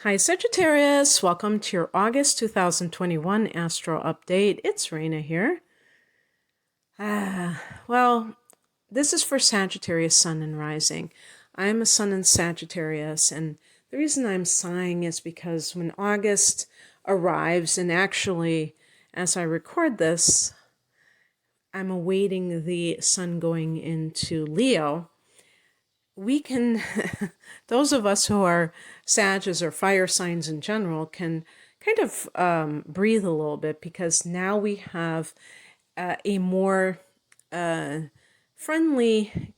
Hi Sagittarius, welcome to your August 2021 Astro Update. It's Raina here. Well, this is for Sagittarius Sun and Rising. I am a Sun in Sagittarius, and the reason I'm sighing is because when August arrives, and actually, as I record this, I'm awaiting the Sun going into Leo. We can, those of us who are Sages or fire signs in general, can kind of breathe a little bit because now we have a more friendly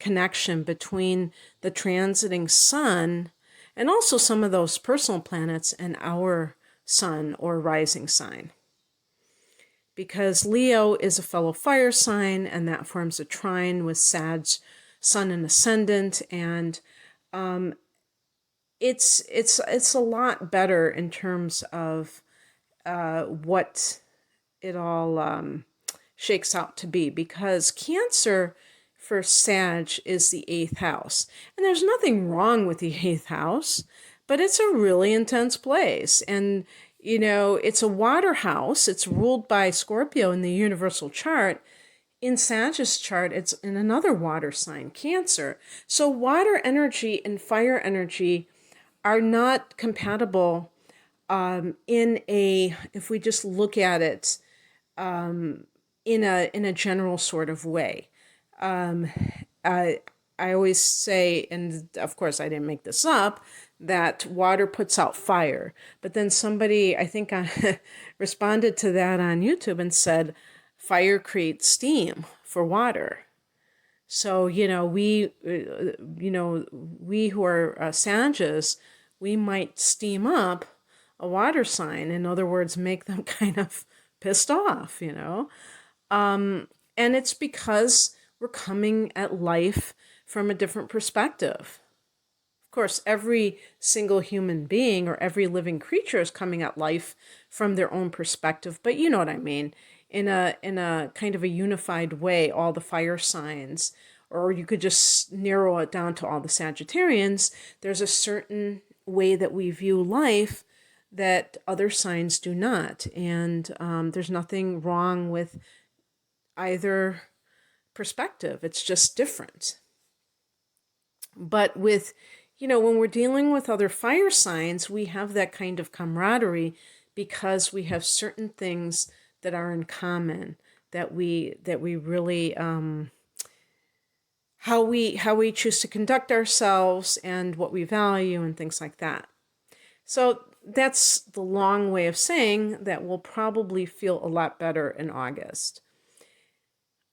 connection between the transiting Sun and also some of those personal planets and our Sun or rising sign. Because Leo is a fellow fire sign, and that forms a trine with Sag, Sun, and Ascendant, and it's a lot better in terms of what it all shakes out to be, because Cancer for Sag is the 8th house, and there's nothing wrong with the 8th house, but it's a really intense place, and you know, it's a water house. It's ruled by Scorpio in the universal chart. In Sag's chart, it's in another water sign, Cancer. So water energy and fire energy are not compatible if we just look at it in a general sort of way. I always say, and of course I didn't make this up, that water puts out fire. But then somebody, I think, responded to that on YouTube and said, fire creates steam for water. So, we who are Sages, we might steam up a water sign. In other words, make them kind of pissed off, And it's because we're coming at life from a different perspective. Of course, every single human being or every living creature is coming at life from their own perspective, but you know what I mean, in a kind of a unified way, all the fire signs, or you could just narrow it down to all the Sagittarians. There's a certain way that we view life that other signs do not, and there's nothing wrong with either perspective. It's just different. But with, when we're dealing with other fire signs, we have that kind of camaraderie because we have certain things that are in common, that we really how we choose to conduct ourselves and what we value and things like that. So that's the long way of saying that we'll probably feel a lot better in August.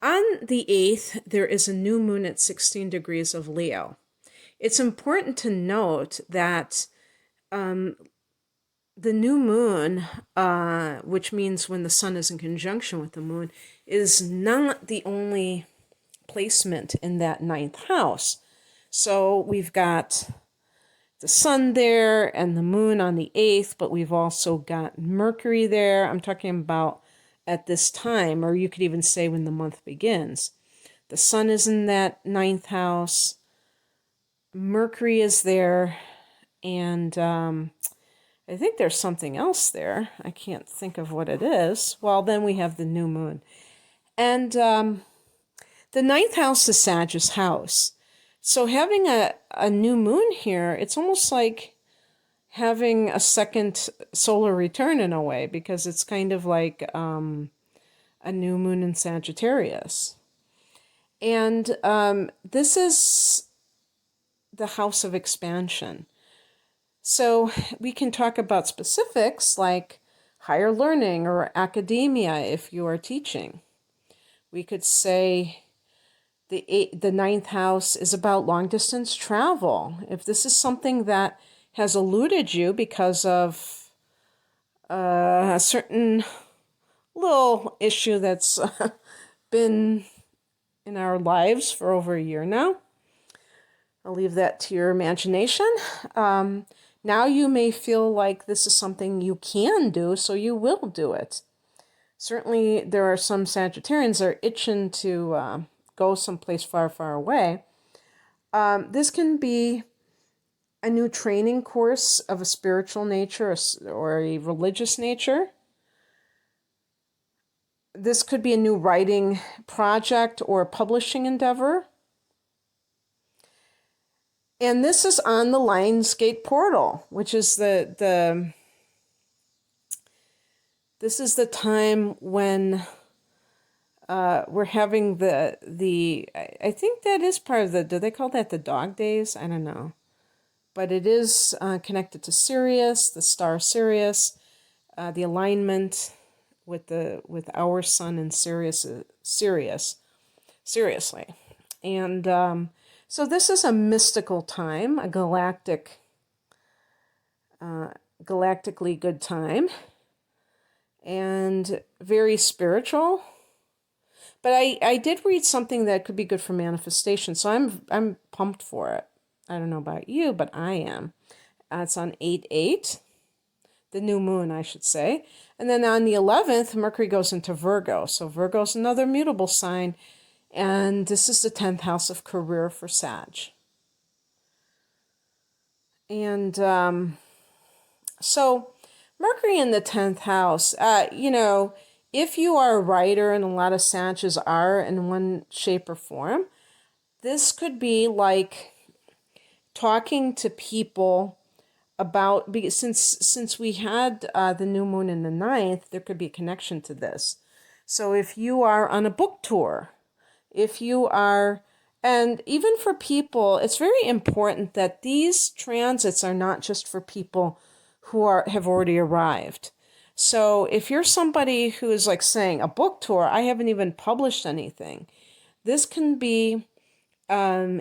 On the 8th, there is a new moon at 16 degrees of Leo. It's important to note that the new moon, which means when the sun is in conjunction with the moon, is not the only placement in that 9th house. So we've got the sun there and the moon on the 8th, but we've also got Mercury there. I'm talking about at this time, or you could even say when the month begins. The sun is in that 9th house. Mercury is there, and I think there's something else there. I can't think of what it is. Well, then we have the new moon. And the 9th house is Sag's house. So having a new moon here, it's almost like having a second solar return in a way, because it's kind of like a new moon in Sagittarius. And this is the house of expansion. So we can talk about specifics like higher learning or academia if you are teaching. We could say the 9th house is about long distance travel. If this is something that has eluded you because of a certain little issue that's been in our lives for over a year now, I'll leave that to your imagination. Now you may feel like this is something you can do, so you will do it. Certainly there are some Sagittarians that are itching to go someplace far, far away. This can be a new training course of a spiritual nature or a religious nature. This could be a new writing project or publishing endeavor. And this is on the Lionsgate portal, which is this is the time when we're having I think that is part of do they call that the dog days? I don't know. But it is connected to Sirius, the star Sirius, the alignment with our sun and seriously. And so this is a mystical time, a galactically good time, and very spiritual. But I did read something that could be good for manifestation, so I'm pumped for it. I don't know about you, but I am. It's on 8/8, the new moon, I should say. And then on the 11th, Mercury goes into Virgo. So Virgo's another mutable sign. And this is the 10th house of career for Sag. And so Mercury in the 10th house, if you are a writer, and a lot of Sages are in one shape or form, this could be like talking to people about, because since we had the new moon in the 9th, there could be a connection to this. So if you are on a book tour, if you are, and even for people, it's very important that these transits are not just for people who have already arrived. So if you're somebody who is like saying a book tour, I haven't even published anything, this can be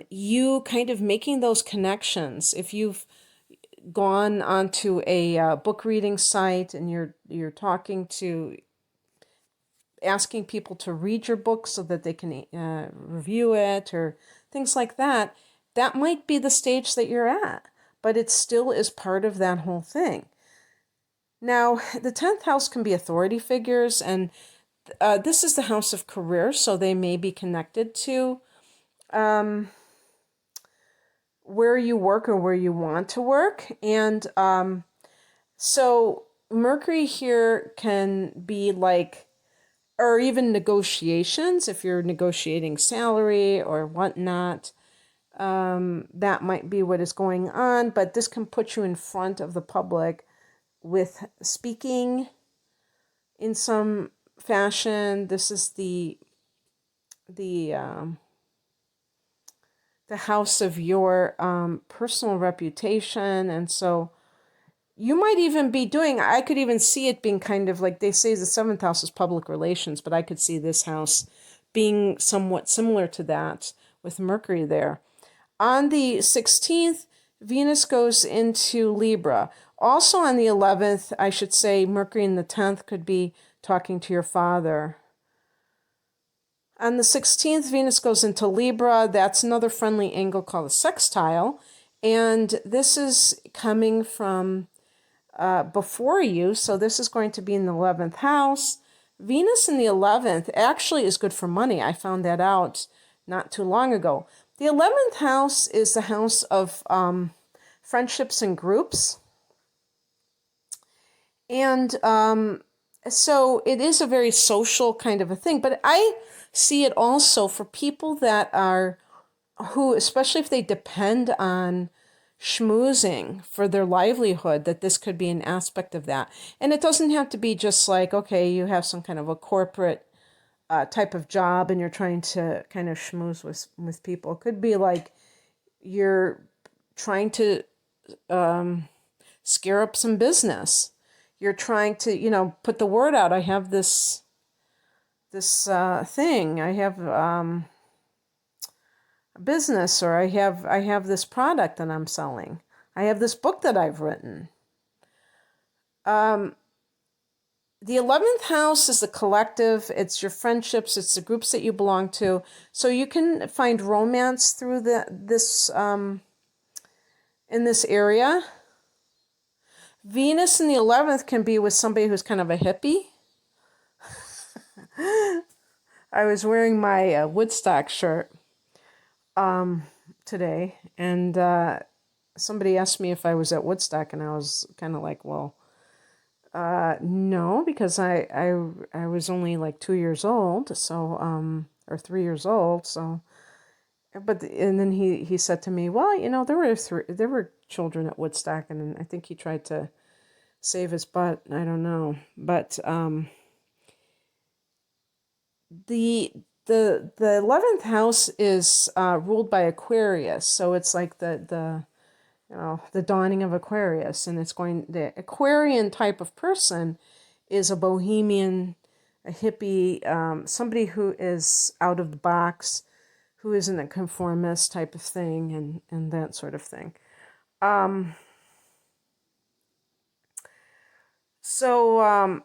you kind of making those connections. If you've gone onto a book reading site and you're talking to, asking people to read your book so that they can review it or things like that, that might be the stage that you're at, but it still is part of that whole thing. Now, the 10th house can be authority figures, and this is the house of career, so they may be connected to where you work or where you want to work. And so Mercury here can be like, or even negotiations, if you're negotiating salary or whatnot, that might be what is going on, but this can put you in front of the public with speaking in some fashion. This is the house of your personal reputation, and so you might even be doing, I could even see it being kind of like, they say the 7th house is public relations, but I could see this house being somewhat similar to that with Mercury there. On the 16th, Venus goes into Libra. Also on the 11th, I should say, Mercury in the 10th could be talking to your father. On the 16th, Venus goes into Libra. That's another friendly angle called a sextile. And this is coming from before you, so this is going to be in the 11th house. Venus in the 11th actually is good for money. I found that out not too long ago. The 11th house is the house of friendships and groups. And so it is a very social kind of a thing. But I see it also for people that are, who, especially if they depend on schmoozing for their livelihood, that this could be an aspect of that. And it doesn't have to be just like, okay, you have some kind of a corporate type of job and you're trying to kind of schmooze with people. It could be like you're trying to scare up some business. You're trying to, put the word out. I have this thing. I have a business, or I have this product that I'm selling. I have this book that I've written. The 11th house is the collective. It's your friendships. It's the groups that you belong to. So you can find romance through this in this area. Venus in the 11th can be with somebody who's kind of a hippie. I was wearing my Woodstock shirt today, and somebody asked me if I was at Woodstock, and I was kind of like, well, no, because I was only like 2 years old, so or 3 years old, so. But and then he said to me, well, there were children at Woodstock, and I think he tried to save his butt. I don't know, but the the 11th house is ruled by Aquarius, so it's like the dawning of Aquarius, and the Aquarian type of person is a bohemian, a hippie, somebody who is out of the box, who isn't a conformist type of thing, and that sort of thing. So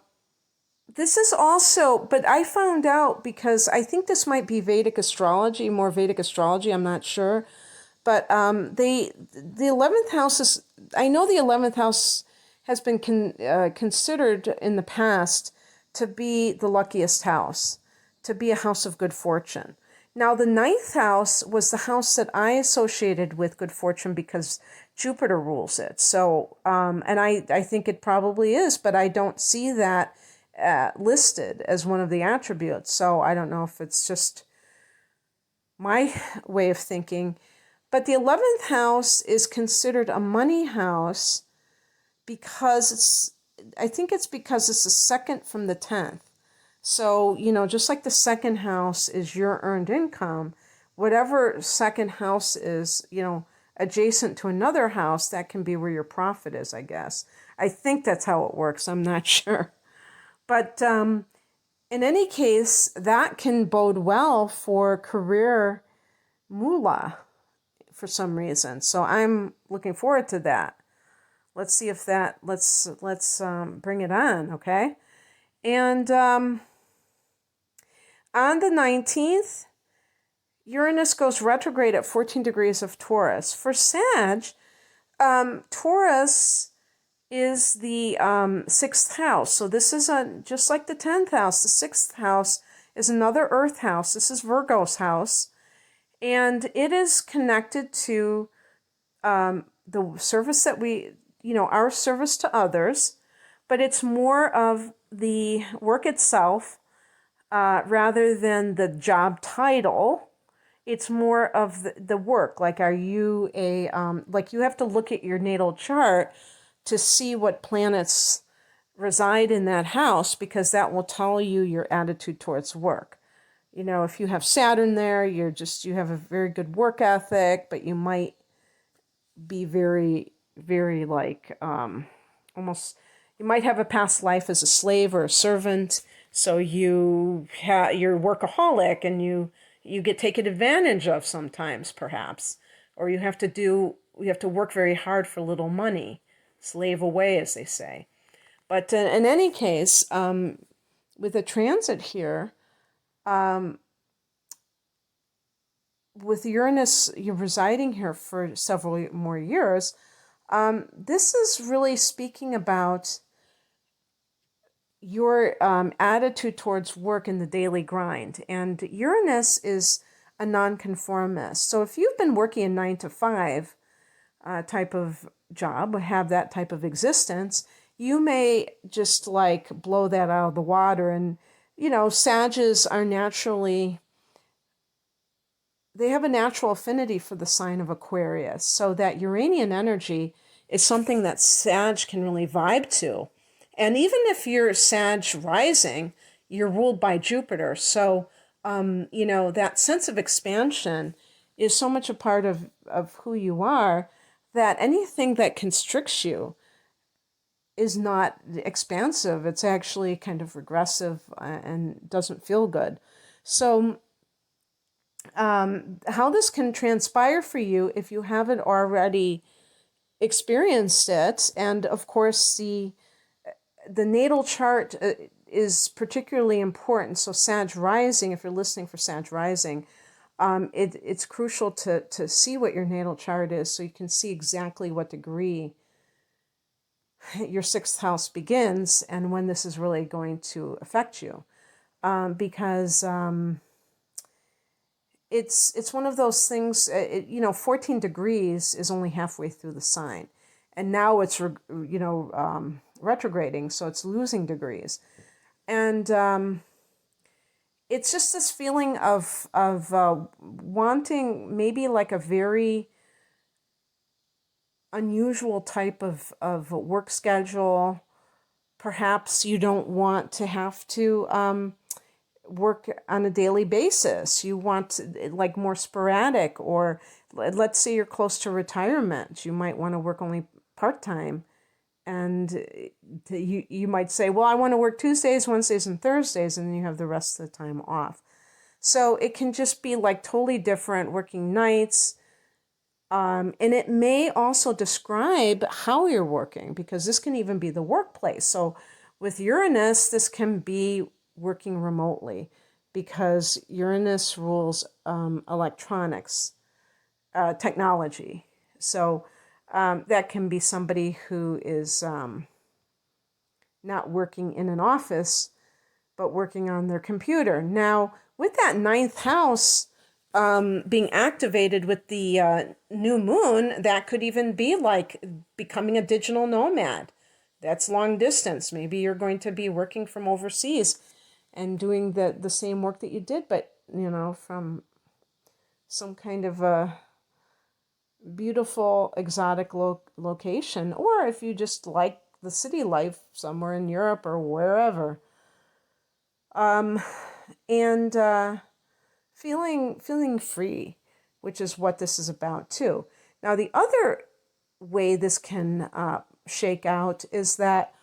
this is also, but I found out, because I think this might be Vedic astrology, more Vedic astrology, I'm not sure. But the 11th house is, I know the 11th house has been considered in the past to be the luckiest house, to be a house of good fortune. Now, the 9th house was the house that I associated with good fortune because Jupiter rules it. So, and I think it probably is, but I don't see that listed as one of the attributes. So I don't know if it's just my way of thinking. But the 11th house is considered a money house because I think it's because it's the second from the 10th. So, just like the second house is your earned income, whatever second house is, adjacent to another house, that can be where your profit is, I guess. I think that's how it works. I'm not sure. But in any case, that can bode well for career moolah for some reason. So I'm looking forward to that. Let's see if let's bring it on, okay? And on the 19th, Uranus goes retrograde at 14 degrees of Taurus. For Sag, Taurus is the 6th house. So this is just like the 10th house. The 6th house is another earth house. This is Virgo's house. And it is connected to the service that our service to others, but it's more of the work itself rather than the job title. It's more of the work. Like, are you like you have to look at your natal chart to see what planets reside in that house, because that will tell you your attitude towards work. If you have Saturn there, you have a very good work ethic, but you might be very, very like almost, you might have a past life as a slave or a servant. So you're workaholic, and you get taken advantage of sometimes, perhaps, or you have to work very hard for little money, slave away, as they say. But in any case, with a transit here, with Uranus residing here for several more years, this is really speaking about your attitude towards work in the daily grind. And Uranus is a nonconformist. So if you've been working a 9 to 5 type of job, or have that type of existence, you may just like blow that out of the water. And, Sages are naturally, they have a natural affinity for the sign of Aquarius. So that Uranian energy is something that Sag can really vibe to. And even if you're Sag rising, you're ruled by Jupiter. So, that sense of expansion is so much a part of who you are, that anything that constricts you is not expansive. It's actually kind of regressive and doesn't feel good. So how this can transpire for you if you haven't already experienced it, and of course the natal chart is particularly important. So Sag rising, if you're listening for Sag rising, it's crucial to see what your natal chart is, so you can see exactly what degree your 6th house begins and when this is really going to affect you. Because it's one of those things, 14 degrees is only halfway through the sign. And now it's, retrograding, so it's losing degrees. And it's just this feeling of wanting maybe like a very unusual type of work schedule. Perhaps you don't want to have to work on a daily basis. You want like more sporadic, or let's say you're close to retirement. You might want to work only part-time. And you might say, well, I want to work Tuesdays, Wednesdays, and Thursdays, and then you have the rest of the time off. So it can just be like totally different, working nights. And it may also describe how you're working, because this can even be the workplace. So with Uranus, this can be working remotely, because Uranus rules electronics, technology. So that can be somebody who is not working in an office, but working on their computer. Now, with that ninth house being activated with the new moon, that could even be like becoming a digital nomad. That's long distance. Maybe you're going to be working from overseas and doing the same work that you did, but, from some kind of a beautiful exotic location, or if you just like the city life somewhere in Europe or wherever, and feeling free, which is what this is about too. Now, the other way this can shake out is that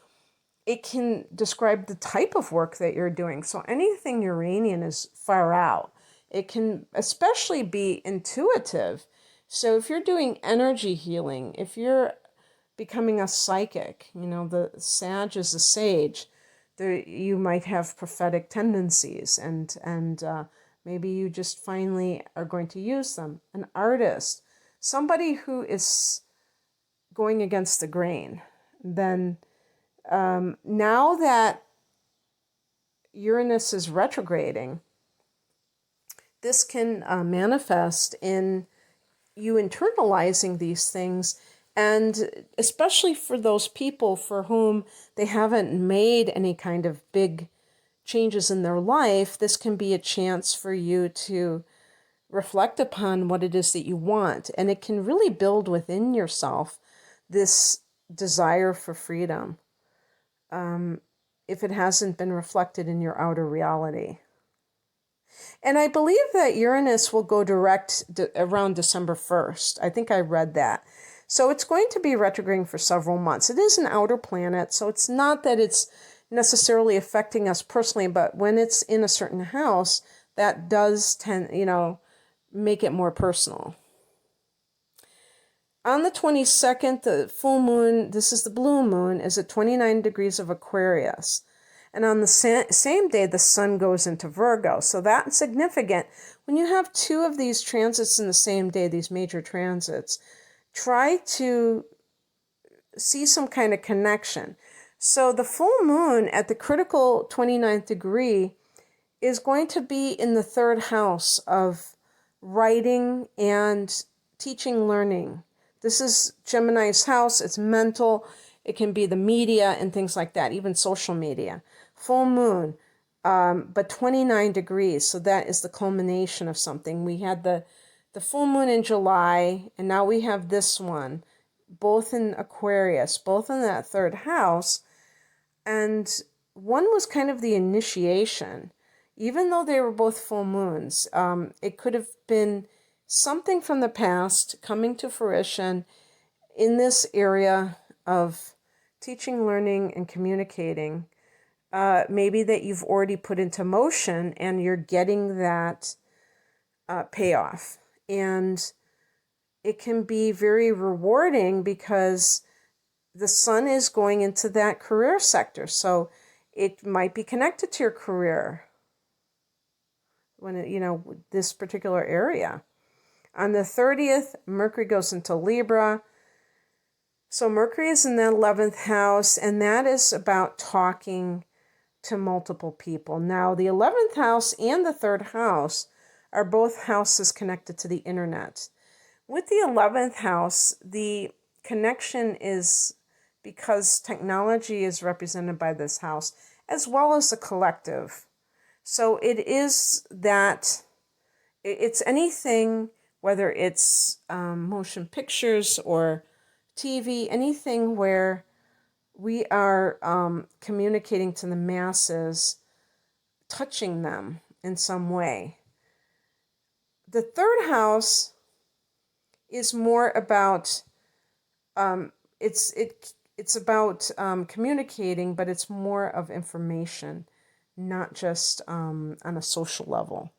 it can describe the type of work that you're doing. So anything Uranian is far out. It can especially be intuitive. So if you're doing energy healing, if you're becoming a psychic, the Sag is a sage, you might have prophetic tendencies, and maybe you just finally are going to use them. An artist, somebody who is going against the grain. Then now that Uranus is retrograding, this can manifest in you internalizing these things, and especially for those people for whom they haven't made any kind of big changes in their life, this can be a chance for you to reflect upon what it is that you want. And it can really build within yourself this desire for freedom, if it hasn't been reflected in your outer reality. And I believe that Uranus will go direct around December 1st. I think I read that. So it's going to be retrograding for several months. It is an outer planet, so it's not that it's necessarily affecting us personally, but when it's in a certain house, that does tend, make it more personal. On the 22nd, the full moon, this is the blue moon, is at 29 degrees of Aquarius. And on the same day, the sun goes into Virgo. So that's significant. When you have two of these transits in the same day, these major transits, try to see some kind of connection. So the full moon at the critical 29th degree is going to be in the third house of writing and teaching, learning. This is Gemini's house. It's mental. It can be the media and things like that, even social media. Full moon, but 29 degrees. So that is the culmination of something. We had the full moon in July, and now we have this one, both in Aquarius, both in that third house. And one was kind of the initiation. Even though they were both full moons, it could have been something from the past coming to fruition in this area of teaching, learning, and communicating. Maybe that you've already put into motion and you're getting that payoff. And it can be very rewarding because the sun is going into that career sector. So it might be connected to your career when this particular area. On the 30th, Mercury goes into Libra. So Mercury is in the 11th house, and that is about talking to multiple people. Now, the 11th house and the third house are both houses connected to the internet. With the 11th house, the connection is because technology is represented by this house, as well as the collective. So it is that it's anything, whether it's motion pictures or TV, anything where we are communicating to the masses, touching them in some way. The third house is more about it's about communicating, but it's more of information, not just on a social level.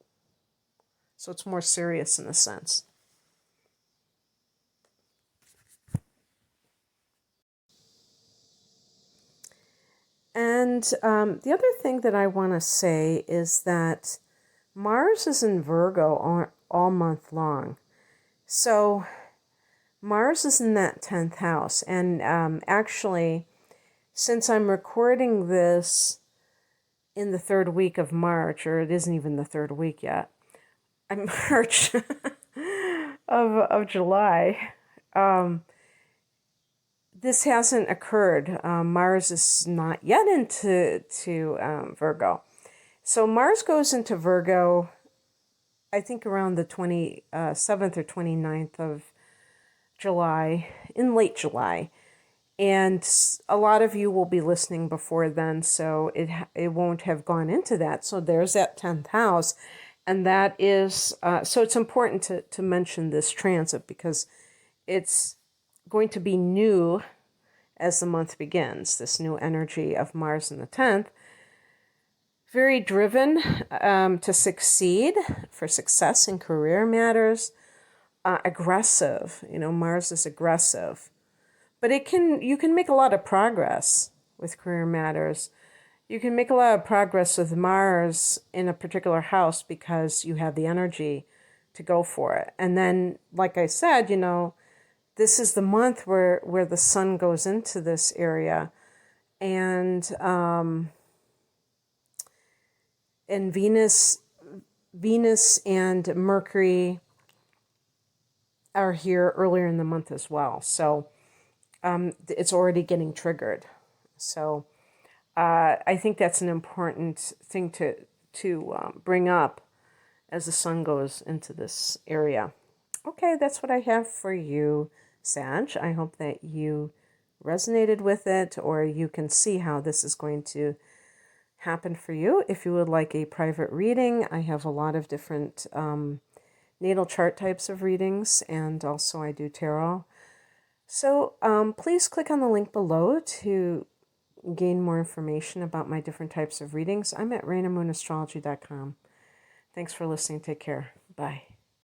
So it's more serious in a sense. And the other thing that I want to say is that Mars is in Virgo all month long. So Mars is in that 10th house. And actually, since I'm recording this in the third week of March, or it isn't even the third week yet, I'm March of July, this hasn't occurred. Mars is not yet into Virgo. So Mars goes into Virgo, I think around the 27th or 29th of July, in late July. And a lot of you will be listening before then, so it won't have gone into that. So there's that 10th house. And that is, so it's important to mention this transit because it's going to be new as the month begins, this new energy of Mars in the 10th. Very driven to succeed, for success in career matters. Aggressive, Mars is aggressive. But you can make a lot of progress with career matters. You can make a lot of progress with Mars in a particular house because you have the energy to go for it. And then, like I said, this is the month where the sun goes into this area, and Venus and Mercury are here earlier in the month as well. So it's already getting triggered. So I think that's an important thing to bring up as the sun goes into this area. Okay, that's what I have for you, Sag. I hope that you resonated with it, or you can see how this is going to happen for you. If you would like a private reading, I have a lot of different natal chart types of readings, and also I do tarot. So please click on the link below to gain more information about my different types of readings. I'm at rainamoonastrology.com. Thanks for listening. Take care. Bye.